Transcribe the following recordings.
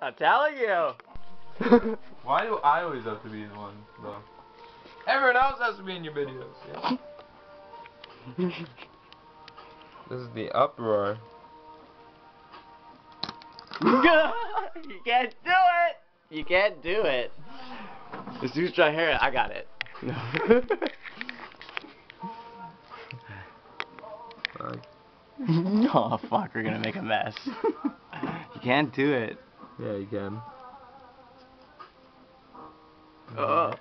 I'm telling you. Why do I always have to be the one, though? Everyone else has to be in your videos, yeah? This is the uproar. You can't do it. You can't do it. This dude's trying to hear it. I got it. Oh fuck, we're gonna make a mess. You can't do it. Yeah, you can. Oh!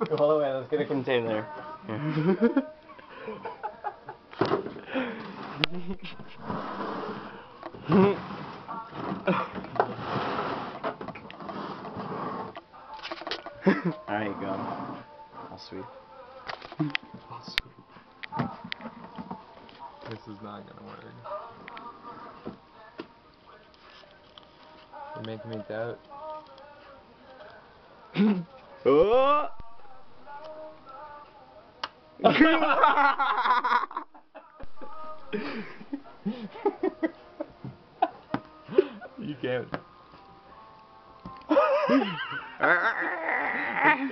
Go all the way, let's get a container. Alright, go. All sweet. All sweet. This is not gonna work. You're making me doubt. Oh! You can't.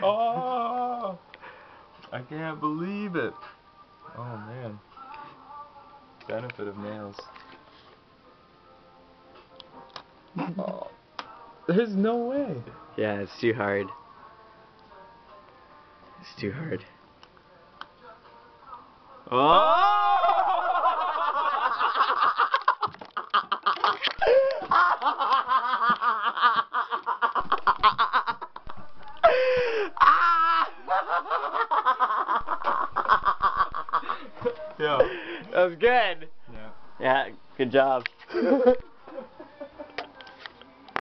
Oh! I can't believe it. Oh man. Benefit of nails. Oh. There's no way. Yeah, it's too hard. It's too hard. Oh! Yeah. That was good. Yeah. Yeah, good job.